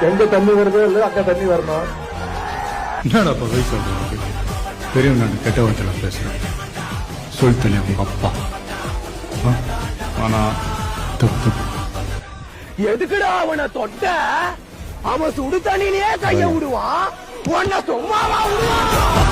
எங்க தண்ணி வருதோ இல்ல அங்க தண்ணி வரணும். என்னடா போய் சொல்றேன், பெரியவங்க நான் கெட்ட வார்த்தையில பேசுறேன். சொல்லிட்டேன் உங்க அப்பா. ஆனா தப்பு. எதுக்குடா அவனை தொட்ட? அவன் சுடு தண்ணியிலேயே கைய விடுவான், உன்னை சும்மாவா விடுவான்?